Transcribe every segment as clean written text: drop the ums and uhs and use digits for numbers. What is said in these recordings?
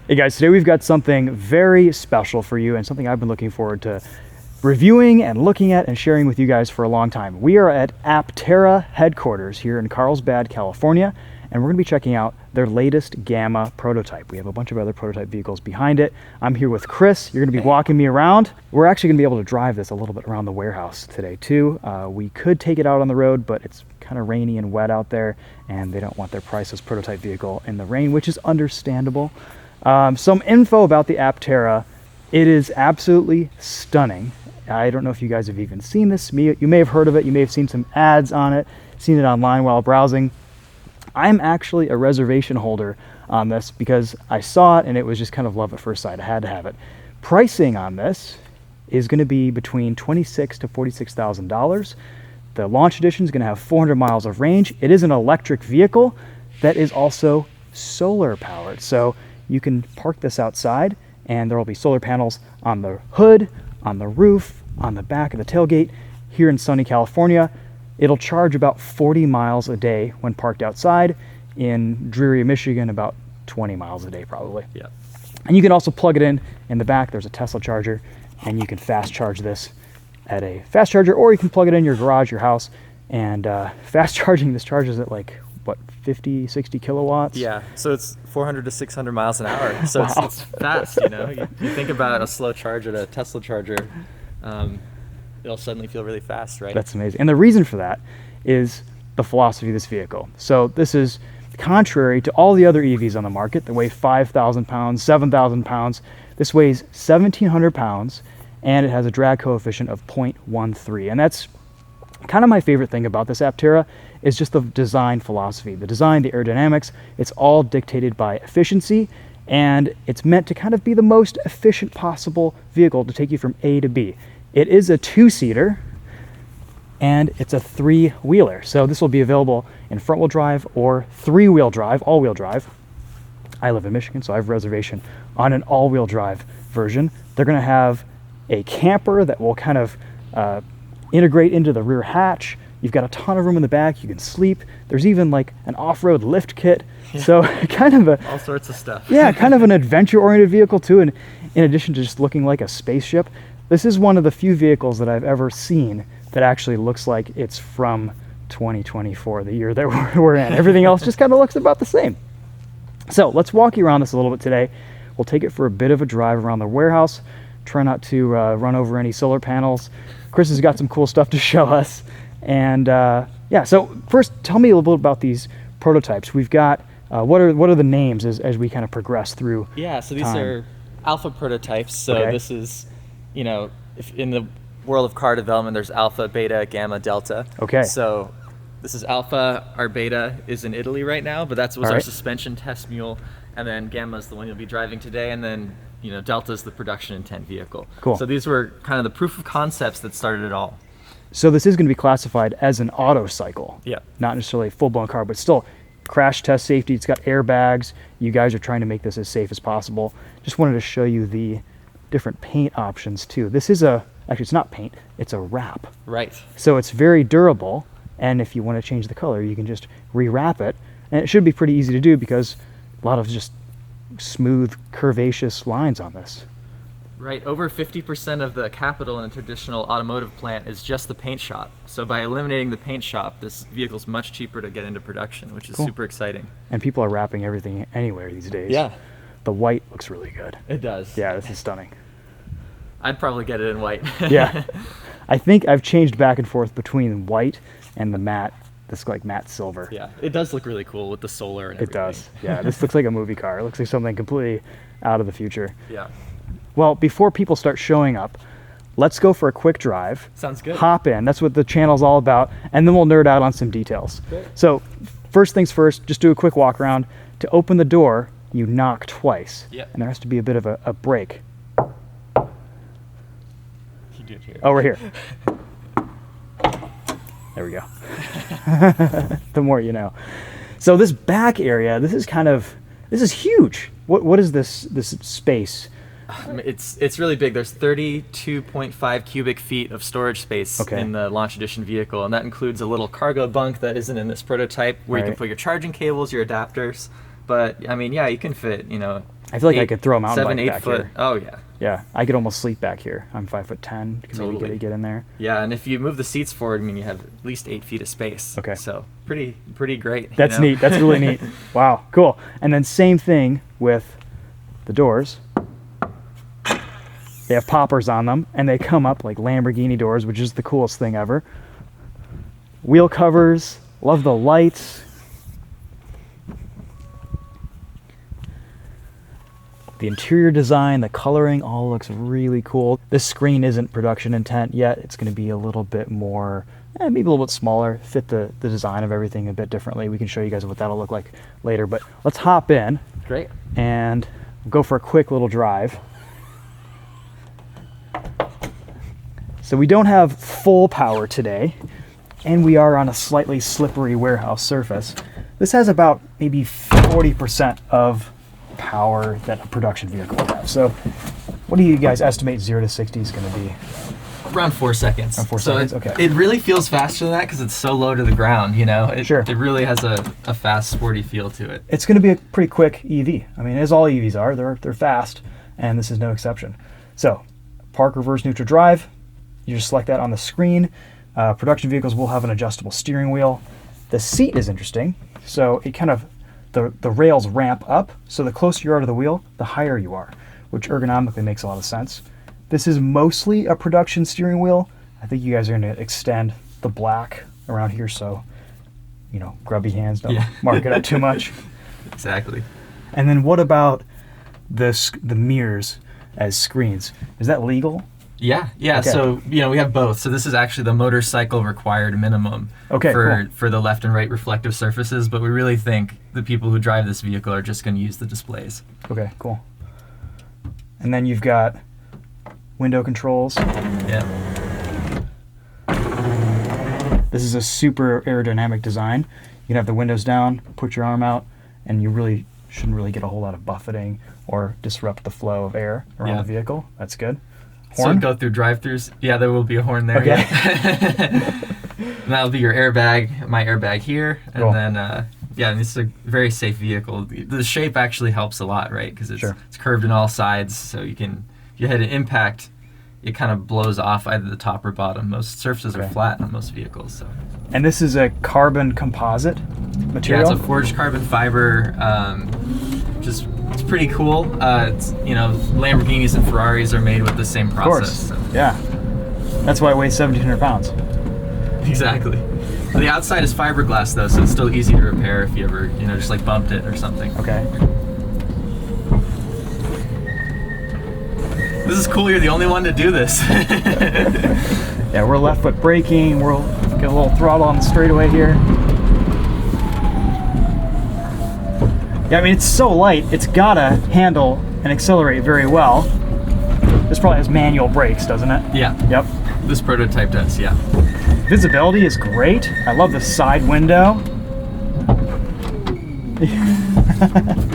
Hey guys, today we've got something very special for you and something I've been looking forward to reviewing and looking at and sharing with you guys for a long time. We are at Aptera headquarters here in Carlsbad, California, and we're going to be checking out their latest Gamma prototype. We have a bunch of other prototype vehicles behind it. I'm here with Chris. You're going to be walking me around. We're actually going to be able to drive this a little bit around the warehouse today too. We could take it out on the road, but it's kind of rainy and wet out there, and they don't want their priceless prototype vehicle in the rain, which is understandable. Some info about the Aptera. It is absolutely stunning. I don't know if you guys have even seen this. You may have heard of it. You may have seen some ads on it, seen it online while browsing. I'm actually a reservation holder on this because I saw it and it was just kind of love at first sight. I had to have it. Pricing on this is going to be between $26,000 to $46,000. The launch edition is going to have 400 miles of range. It is an electric vehicle that is also solar powered. So you can park this outside and there will be solar panels on the hood, on the roof, on the back of the tailgate. Here in sunny California, it'll charge about 40 miles a day when parked outside. In dreary Michigan, about 20 miles a day probably. Yeah. And you can also plug it in the back. There's a Tesla charger, and you can fast charge this at a fast charger, or you can plug it in your garage, your house, and fast charging this charges at like, what, 50, 60 kilowatts? Yeah, so it's 400 to 600 miles an hour. So Wow. it's fast, you know. You think about a slow charge at a Tesla charger, it'll suddenly feel really fast, right? That's amazing. And the reason for that is the philosophy of this vehicle. So this is contrary to all the other EVs on the market that weigh 5,000 pounds, 7,000 pounds. This weighs 1,700 pounds, and it has a drag coefficient of 0.13. And that's kind of my favorite thing about this Aptera is just the design philosophy. The design, the aerodynamics, it's all dictated by efficiency, and it's meant to kind of be the most efficient possible vehicle to take you from A to B. It is a two-seater, and it's a three-wheeler. So this will be available in front-wheel drive or three-wheel drive, all-wheel drive. I live in Michigan, so I have a reservation on an all-wheel drive version. They're going to have a camper that will kind of integrate into the rear hatch. You've got a ton of room in the back. You can sleep. There's even like an off-road lift kit. Yeah. So kind of all sorts of stuff. Yeah, kind of an adventure-oriented vehicle too. And in addition to just looking like a spaceship, this is one of the few vehicles that I've ever seen that actually looks like it's from 2024, the year that we're in. Everything else just kind of looks about the same. So let's walk you around this a little bit today. We'll take it for a bit of a drive around the warehouse. Try not to run over any solar panels. Chris has got some cool stuff to show us. And yeah, so first tell me a little bit about these prototypes. We've got, what are the names as we kind of progress through? Yeah, so these time? are alpha prototypes. So Okay. this is, you know, if in the world of car development, there's alpha, beta, gamma, delta. Okay. So this is alpha. Our beta is in Italy right now, but that was All our right. suspension test mule. And then gamma is the one you'll be driving today. And then, you know, delta is the production intent vehicle. Cool. So these were kind of the proof of concepts that started it all. So this is going to be classified as an auto cycle. Yeah. Not necessarily a full-blown car, but still crash test safety. It's got airbags. You guys are trying to make this as safe as possible. Just wanted to show you the different paint options too. This is actually it's not paint, it's a wrap. Right. So it's very durable, and if you want to change the color, you can just rewrap it. And it should be pretty easy to do because a lot of just smooth, curvaceous lines on this. Right, over 50% of the capital in a traditional automotive plant is just the paint shop. So by eliminating the paint shop, this vehicle's much cheaper to get into production, which is Cool. super exciting. And people are wrapping everything anywhere these days. Yeah, The white looks really good. it does. Yeah, this is stunning. I'd probably get it in white. Yeah. I think I've changed back and forth between white and the matte, this like matte silver. Yeah, it does look really cool with the solar and It everything. does. Yeah, this looks like a movie car. It looks like something completely out of the future. Yeah, Well, before people start showing up, let's go for a quick drive. sounds good. Hop in. That's what the channel's all about. And then we'll nerd out on some details. Great. So first things first, just do a quick walk around. To open the door, you knock twice. Yep. And there has to be a bit of a break. You do it here. Oh, we're here. There we go. The more you know. So this back area, this is huge. What is this space? It's really big. There's 32.5 cubic feet of storage space Okay. in the launch edition vehicle, and that includes a little cargo bunk that isn't in this prototype where you can Right. put your charging cables, your adapters. But I mean, yeah, you can fit, I feel like I could throw a mountain 7, bike 8 back foot. here. Oh yeah. Yeah, I could almost sleep back here. I'm 5'10". Can maybe Totally. get in there. Yeah, and if you move the seats forward, I mean, you have at least 8 feet of space. Okay. So pretty great. That's neat. That's really neat. Wow, cool. And then same thing with the doors. They have poppers on them, and they come up like Lamborghini doors, which is the coolest thing ever. Wheel covers. Love the lights. The interior design, the coloring, all looks really cool. This screen isn't production intent yet. It's going to be a little bit more, maybe a little bit smaller, fit the design of everything a bit differently. We can show you guys what that'll look like later, but let's hop in. Great. And go for a quick little drive. So we don't have full power today, and we are on a slightly slippery warehouse surface. This has about maybe 40% of power that a production vehicle would have. So what do you guys estimate 0 to 60 is going to be? Around 4 seconds. Around 4 so seconds, okay. It really feels faster than that because it's so low to the ground, you know? Sure. It really has a fast, sporty feel to it. It's going to be a pretty quick EV. I mean, as all EVs are, they're fast, and this is no exception. So park, reverse, neutral drive, you just select that on the screen. Production vehicles will have an adjustable steering wheel. The seat is interesting. So it kind of, the rails ramp up, so the closer you are to the wheel, the higher you are, which ergonomically makes a lot of sense. This is mostly a production steering wheel. I think you guys are going to extend the black around here, so, you know, grubby hands don't mark it up too much. Exactly. And then what about the mirrors as screens? Is that legal? Yeah. Okay. So, you know, we have both. So this is actually the motorcycle required minimum for the left and right reflective surfaces, but we really think the people who drive this vehicle are just going to use the displays. Okay, cool. And then you've got window controls. Yeah. This is a super aerodynamic design. You can have the windows down, put your arm out, and you really shouldn't really get a whole lot of buffeting or disrupt the flow of air around the vehicle. That's good. Horn? So go through drive-thrus. Yeah, there will be a horn there. Okay. And that'll be your airbag, my airbag here. And cool. then, and it's a very safe vehicle. The shape actually helps a lot, right? Because it's curved on all sides, so you can, if you hit an impact, it kind of blows off either the top or bottom. Most surfaces are flat on most vehicles. So. And this is a carbon composite material? Yeah, it's a forged carbon fiber. It's pretty cool. It's, you know, Lamborghinis and Ferraris are made with the same process. Of course. So. Yeah. That's why it weighs 1,700 pounds. Exactly. The outside is fiberglass though, so it's still easy to repair if you ever, you know, just like bumped it or something. Okay. This is cool. You're the only one to do this. Yeah, we're left foot braking. We'll get a little throttle on the straightaway here. Yeah, I mean, it's so light, it's gotta handle and accelerate very well. This probably has manual brakes, doesn't it? Yeah. Yep. This prototype does, yeah. Visibility is great. I love the side window.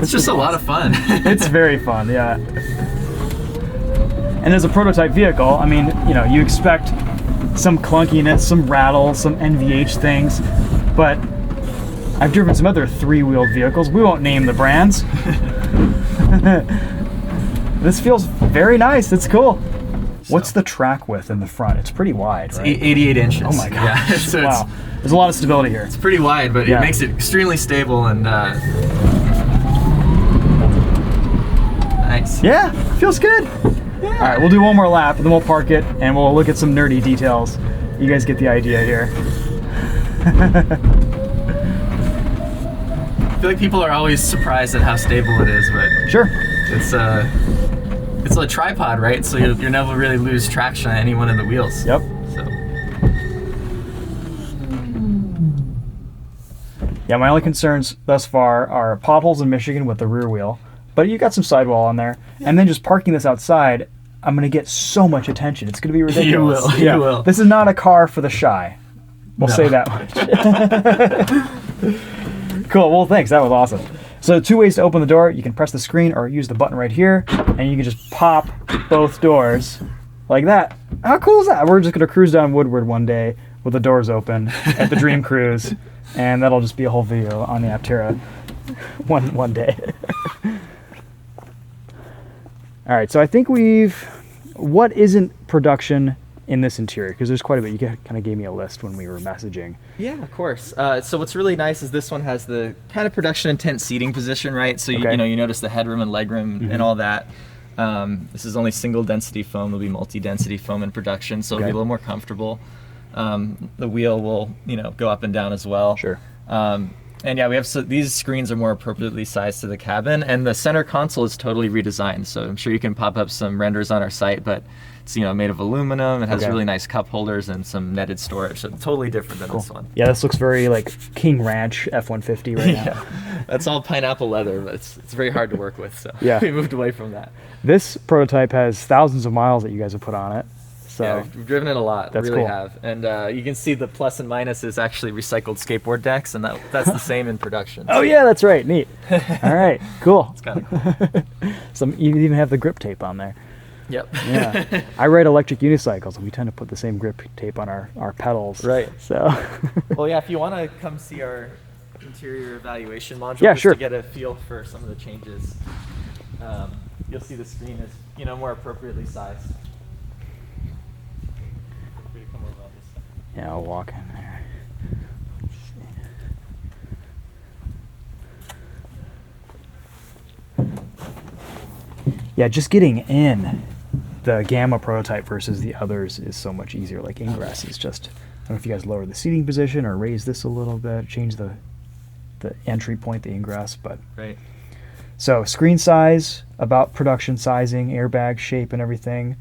It's just a lot of fun. It's very fun, yeah. And as a prototype vehicle, I mean, you know, you expect some clunkiness, some rattle, some NVH things, but I've driven some other three-wheeled vehicles. We won't name the brands. This feels very nice. It's cool. What's the track width in the front? It's pretty wide, right? 88 inches. Oh my gosh. Yeah. So wow. There's a lot of stability here. It's pretty wide, but it makes it extremely stable and nice. Yeah, feels good. Yeah. All right, we'll do one more lap, and then we'll park it, and we'll look at some nerdy details. You guys get the idea here. I feel like people are always surprised at how stable it is, but sure, it's a tripod, right? So you'll never really lose traction on any one of the wheels. Yep. So. Yeah, my only concerns thus far are potholes in Michigan with the rear wheel, but you got some sidewall on there, and then just parking this outside, I'm gonna get so much attention. It's gonna be ridiculous. You will. This is not a car for the shy. We'll say that much. Cool. Well, thanks. That was awesome. So 2 ways to open the door. You can press the screen or use the button right here, and you can just pop both doors like that. How cool is that? We're just gonna cruise down Woodward one day with the doors open at the Dream Cruise, and that'll just be a whole video on the Aptera one day. All right, so I think what isn't production in this interior? Because there's quite a bit. You kind of gave me a list when we were messaging. Yeah, of course. So what's really nice is this one has the kind of production intent seating position, right? So Okay. you notice the headroom and legroom and all that. This is only single density foam. There'll be multi-density foam in production, so it'll be a little more comfortable. The wheel will go up and down as well. Sure. And yeah, these screens are more appropriately sized to the cabin, and the center console is totally redesigned. So I'm sure you can pop up some renders on our site, but it's made of aluminum. It has really nice cup holders and some netted storage. So totally different than this one. Yeah, this looks very like King Ranch F-150 right now. Yeah, that's all pineapple leather, but it's very hard to work with. So yeah, we moved away from that. This prototype has thousands of miles that you guys have put on it. So yeah, we've driven it a lot. That's really cool. have. And you can see the plus and minus is actually recycled skateboard decks, and that's the same in production. Oh yeah, that's right. Neat. All right, cool. It's kind of cool. You even have the grip tape on there. Yep. Yeah. I ride electric unicycles, and we tend to put the same grip tape on our pedals. Right. So. Well, yeah, if you want to come see our interior evaluation module, Yeah, just sure. to get a feel for some of the changes, you'll see the screen is more appropriately sized. Feel free to come over on this side. Yeah, I'll walk in there. Yeah, just getting in the Gamma prototype versus the others is so much easier. Like ingress is just, I don't know if you guys lower the seating position or raise this a little bit, change the entry point, the ingress, but. Right. So screen size, about production sizing, airbag shape and everything.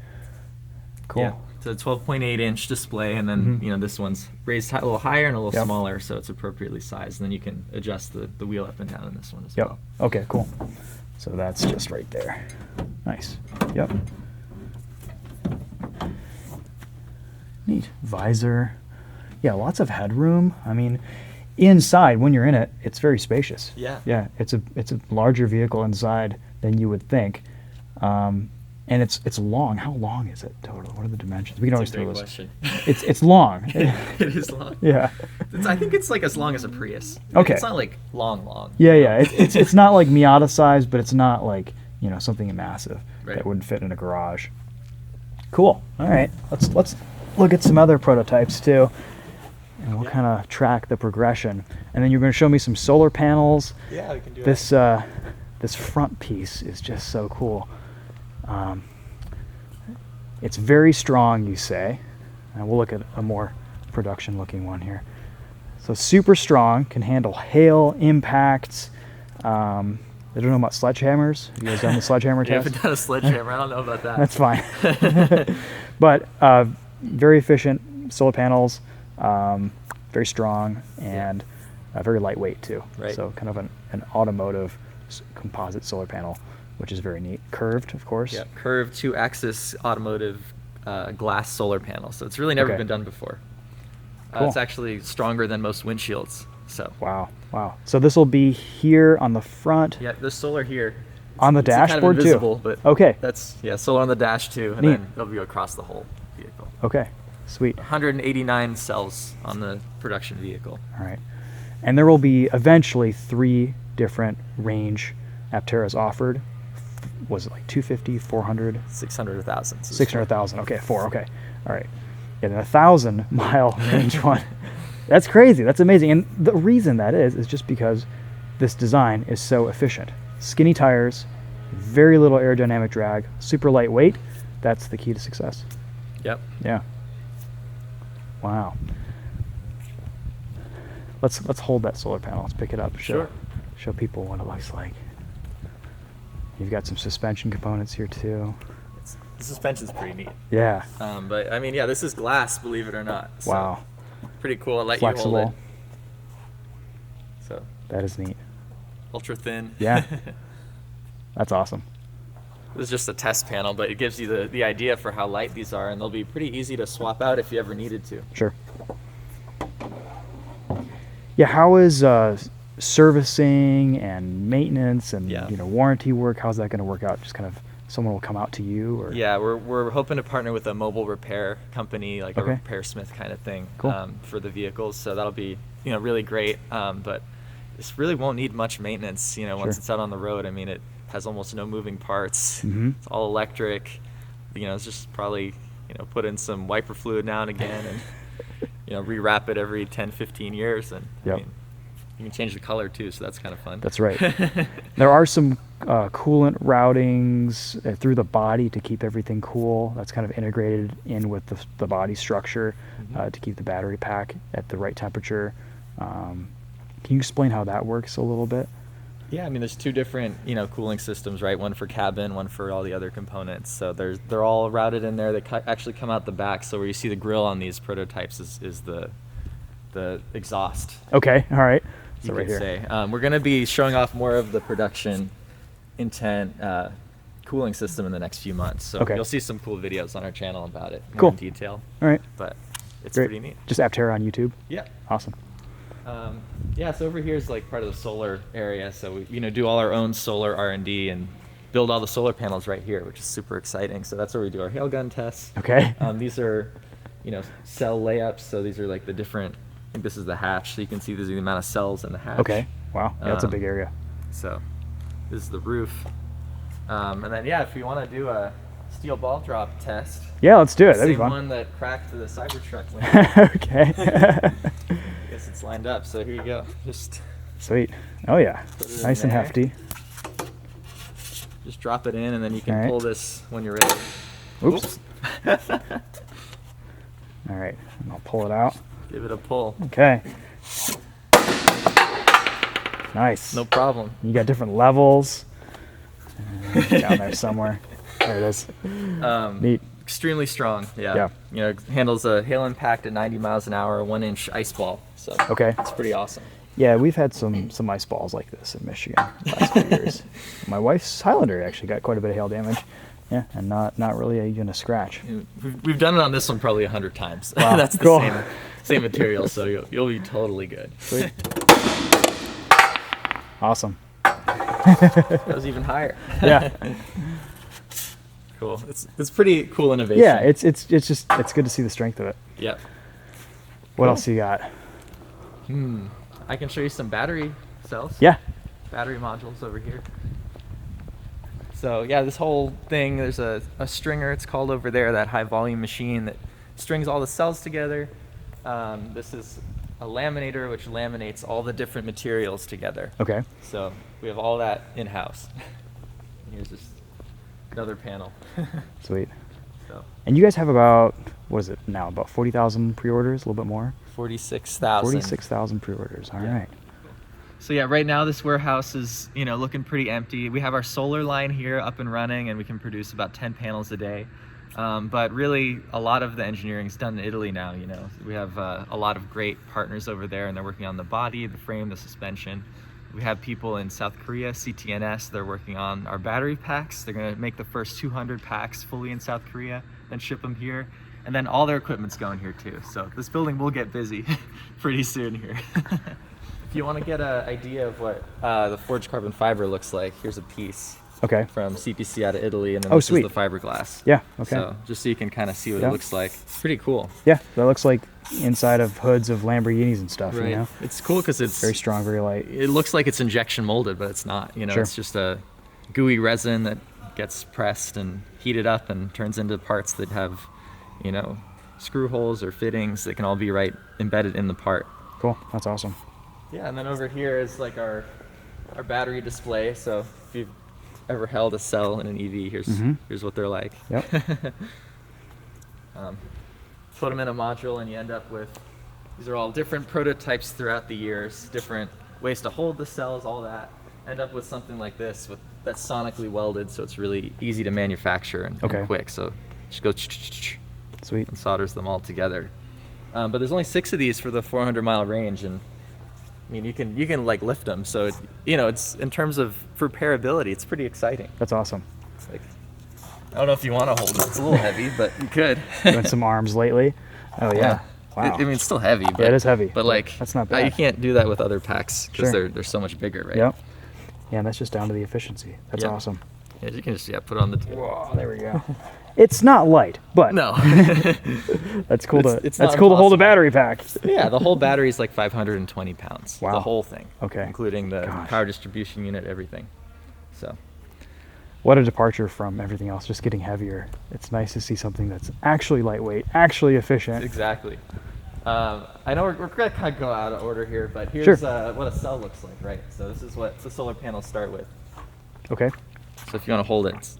Cool. Yeah. It's a 12.8 inch display, and then this one's raised a little higher and a little smaller, so it's appropriately sized. And then you can adjust the wheel up and down in this one as well. Okay, cool. So that's just right there. Nice. Yep. Neat. Visor. Yeah, lots of headroom. I mean, inside when you're in it, it's very spacious. Yeah. Yeah, it's a larger vehicle inside than you would think. And it's long. How long is it total? What are the dimensions? We can always throw those. Question. It's long. It is long. Yeah. I think it's like as long as a Prius. Okay. It's not like long. Yeah. It's not like Miata size, but it's not like something massive that wouldn't fit in a garage. Cool. All right. Let's look at some other prototypes too, and we'll kind of track the progression. And then you're going to show me some solar panels. Yeah, we can do this. This front piece is just so cool. It's very strong, you say. And we'll look at a more production-looking one here. So super strong, can handle hail, impacts. I don't know about sledgehammers. Have you guys done the sledgehammer I test? haven't done a sledgehammer. I don't know about that. That's fine. But very efficient solar panels, very strong, and very lightweight too. Right. So kind of an automotive composite solar panel, which is very neat. Curved, of course. Yeah, curved 2-axis automotive glass solar panel. So it's really never been done before. Cool. It's actually stronger than most windshields. So. Wow. So this will be here on the front. Yeah, the solar here. On the dashboard kind of invisible, too. But okay. That's solar on the dash too, and Neat. then it'll be across the whole vehicle. Okay. Sweet. 189 cells on the production vehicle. All right. And there will be eventually 3 different range Apteras offered. Was it like 250, 400? 600, 1,000. 600,000. Okay, 4. Okay. All right. Yeah, then 1,000-mile range one. That's crazy. That's amazing. And the reason that is just because this design is so efficient. Skinny tires, very little aerodynamic drag, super lightweight. That's the key to success. Yep. Yeah. Wow. Let's hold that solar panel. Let's pick it up. Show people what it looks like. You've got some suspension components here too. The suspension's pretty neat. Yeah. But I mean, yeah, this is glass, believe it or not. So Wow. Pretty cool. I'll let Flexible. you hold it. So. That is neat. Ultra thin. Yeah. That's awesome. This is just a test panel, but it gives you the idea for how light these are, and they'll be pretty easy to swap out if you ever needed to. Sure. Yeah, how is servicing and maintenance and warranty work? How's that going to work out? Just kind of someone will come out to you, or? Yeah, we're hoping to partner with a mobile repair company, like a RepairSmith kind of thing, for the vehicles. So that'll be really great. But this really won't need much maintenance. Once it's out on the road. I mean, has almost no moving parts. Mhm. It's all electric. You know, it's just probably, you know, put in some wiper fluid now and again, and you know, rewrap it every 10, 15 years, and Yep. I mean, you can change the color too, so that's kind of fun. That's right. There are some coolant routings through the body to keep everything cool. That's kind of integrated in with the body structure to keep the battery pack at the right temperature. Can you explain how that works a little bit? Yeah, I mean, there's 2 different, you know, cooling systems, right? One for cabin, one for all the other components. So they're all routed in there. They actually come out the back. So where you see the grill on these prototypes is the exhaust. Okay, all right. So You right could here. say. We're going to be showing off more of the production intent cooling system in the next few months. So Okay. you'll see some cool videos on our channel about it, more Cool. in detail. All right. But it's Great. pretty neat. Just Aptera on YouTube. Yeah. Awesome. Yeah, so over here is like part of the solar area. So we, you know, do all our own solar R&D and build all the solar panels right here, which is super exciting. So that's where we do our hail gun tests. Okay. These are, you know, cell layups. So these are like the different, I think this is the hatch. So you can see there's the amount of cells in the hatch. Okay. Wow. Yeah, that's a Um, big area. So this is the roof. And then, yeah, if you want to do a steel ball drop test, Yeah, let's do it. That'd same be fun. one that cracked the Cybertruck window. Okay. I guess it's lined up. So here you go. Just Sweet. Oh yeah. Put it in Nice and there. hefty. Just drop it in, and then you can All right. pull this when you're ready. Oops. All right. And I'll pull it out. Give it a pull. Okay. Nice. No problem. You got different levels. Down there somewhere. There it is. Neat. Extremely strong. Yeah. Yeah. You know, it handles a hail impact at 90 miles an hour, a 1-inch ice ball. So Okay. it's pretty awesome. Yeah, we've had some ice balls like this in Michigan the last few years. My wife's Highlander actually got quite a bit of hail damage. Yeah, and not really even a scratch. We've done it on this one probably 100 times. Wow, That's the cool. same material, so you'll be totally good. Sweet. Awesome. It goes even higher. Yeah. Cool. It's pretty cool innovation. Yeah, it's just it's good to see the strength of it. Yep. What Cool. else you got? I can show you some battery cells. Yeah. Battery modules over here. So yeah, this whole thing, there's a stringer, it's called over there, that high volume machine that strings all the cells together. This is a laminator which laminates all the different materials together. Okay. So we have all that in-house. Here's just another panel. Sweet. So And you guys have about, what is it now, about 40,000 pre-orders, a little bit more? 46,000. 46,000 pre-orders. All right. So yeah, right now this warehouse is, you know, looking pretty empty. We have our solar line here up and running, and we can produce about 10 panels a day. But really, a lot of the engineering is done in Italy now. You know, we have a lot of great partners over there, and they're working on the body, the frame, the suspension. We have people in South Korea, CTNS. They're working on our battery packs. They're going to make the first 200 packs fully in South Korea, then ship them here. And then all their equipment's going here too. So this building will get busy pretty soon here. If you want to get an idea of what the forged carbon fiber looks like, here's a piece Okay. from CPC out of Italy, and then Oh, this sweet. is the fiberglass. Yeah. Okay. So just so you can kind of see what Yeah. it looks like. It's pretty cool. Yeah, that looks like inside of hoods of Lamborghinis and stuff. You know, It's cool because it's very strong, very light. It looks like it's injection molded, but it's not. You know, Sure. it's just a gooey resin that gets pressed and heated up and turns into parts that have, you know, screw holes or fittings that can all be right embedded in the part. Cool. That's awesome. Yeah, and then over here is like our battery display. So if you've ever held a cell in an EV, here's what they're like. Yep. Put them in a module, and you end up with, these are all different prototypes throughout the years, different ways to hold the cells, all that. End up with something like this that's sonically welded, so it's really easy to manufacture and Okay. quick. So just go Sweet. and solders them all together. But there's only 6 of these for the 400-mile range, and I mean, you can like lift them. So you know, it's in terms of repairability, it's pretty exciting. That's awesome. It's like, I don't know if you want to hold it. It's a little heavy, but you could. Doing some arms lately. Oh yeah. Wow. I mean, it's still heavy. But, Yeah, it is heavy, But but like, that's not You bad. can't do that with other packs because Sure. they're so much bigger, right? Yep. Yeah, and that's just down to the efficiency. That's Yep. awesome. Yeah, you can just put it on the table. Whoa, there we go. It's not light, but No. that's cool It's- to it's that's not cool to hold a impossible. battery pack. Yeah, the whole battery is like 520 pounds. Wow. The whole thing. Okay. Including the Gosh. power distribution unit, everything. So, What a departure from everything else, just getting heavier. It's nice to see something that's actually lightweight, actually efficient. Exactly. I know we're going to kind of go out of order here, but here's what a cell looks like, right? So this is what the solar panels start with. Okay. So if you want to hold it, it's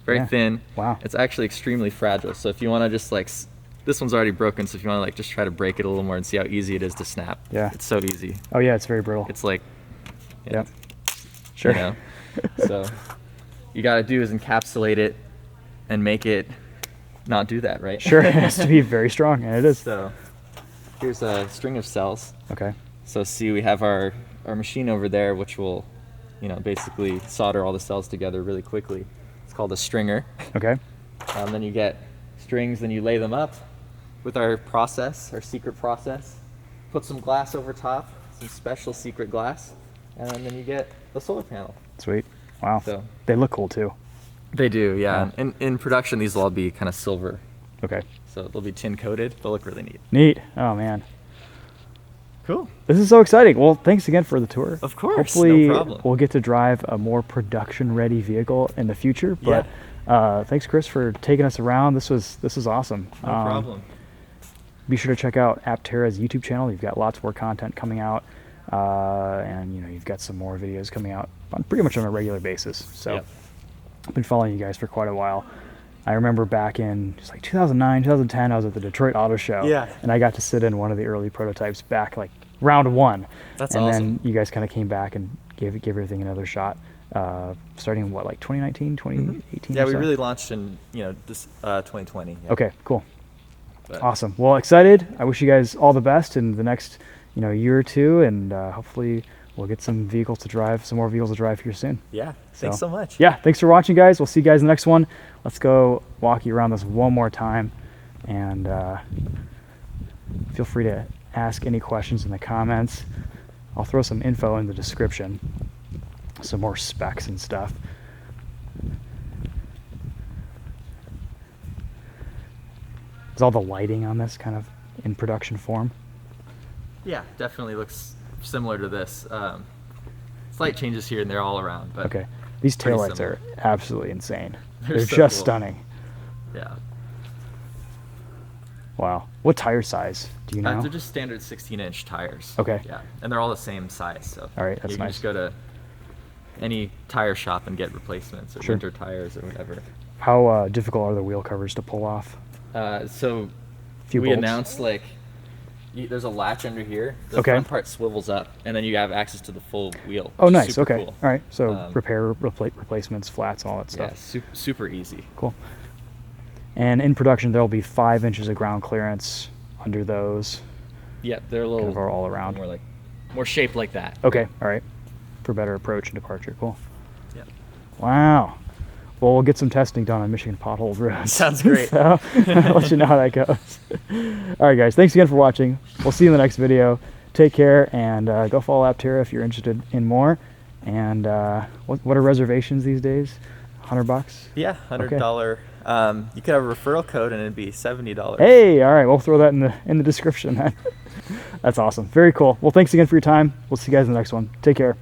very thin. Wow. It's actually extremely fragile. So if you want to just like, this one's already broken, so if you want to like just try to break it a little more and see how easy it is to snap. Yeah. It's so easy. Oh yeah, it's very brittle. It's like, yeah. Sure. You know? So you got to do is encapsulate it and make it not do that, right? Sure, it has to be very strong, and it is. So here's a string of cells. Okay. So see, we have our machine over there, which will, you know, basically solder all the cells together really quickly. It's called a stringer. Okay. Then you get strings, then you lay them up with our process, our secret process. Put some glass over top, some special secret glass, and then you get the solar panel. Sweet. Wow. So they look cool too. They do, yeah. In production, these will all be kind of silver. Okay. So they'll be tin coated. They'll look really neat. Neat. Oh man. Cool. This is so exciting. Well, thanks again for the tour. Of course. Hopefully no problem. we'll get to drive a more production-ready vehicle in the future. But thanks, Chris, for taking us around. This was awesome. No problem. Be sure to check out Aptera's YouTube channel. You've got lots more content coming out, and you know you've got some more videos coming out pretty much on a regular basis. So I've been following you guys for quite a while. I remember back in just like 2009, 2010, I was at the Detroit Auto Show, and I got to sit in one of the early prototypes back like round one. That's and awesome. Then you guys kind of came back and gave everything another shot, starting in what, like 2019, 2018? Yeah, or we so? really launched in this 2020. Yeah. Okay, cool. But Awesome. Well, excited. I wish you guys all the best in the next year or two, and hopefully we'll get some more vehicles to drive here soon. Yeah, thanks so much. Yeah, thanks for watching, guys. We'll see you guys in the next one. Let's go walk you around this one more time, and feel free to ask any questions in the comments. I'll throw some info in the description, some more specs and stuff. Is all the lighting on this kind of in production form? Yeah, definitely looks similar to this. Slight changes here and there all around, but Okay. These pretty taillights similar. are absolutely insane. They're so just cool. stunning. Yeah. Wow. What tire size do you know? They're just standard 16-inch tires. Okay. Yeah, and they're all the same size. So All right, that's you can nice. just go to any tire shop and get replacements or winter tires or whatever. How difficult are the wheel covers to pull off? So Few we bolts? announced like there's a latch under here. The Okay. front part swivels up, and then you have access to the full wheel. Oh, which is nice. super Okay. cool. All right. So repair, replacements, flats, all that Yeah, stuff. super easy. Cool. And in production, there will be 5 inches of ground clearance under those. Yeah, they're a little Kind of all around. more shaped like that. Okay. All right. For better approach and departure. Cool. Yeah. Wow. Well, we'll get some testing done on Michigan potholed roads. Sounds great. So I'll let you know how that goes. All right, guys. Thanks again for watching. We'll see you in the next video. Take care, and go follow Aptera if you're interested in more. And what are reservations these days? $100? Yeah, $100. You could have a referral code and it'd be $70. Hey, all right. We'll throw that in the description then. That's awesome. Very cool. Well, thanks again for your time. We'll see you guys in the next one. Take care.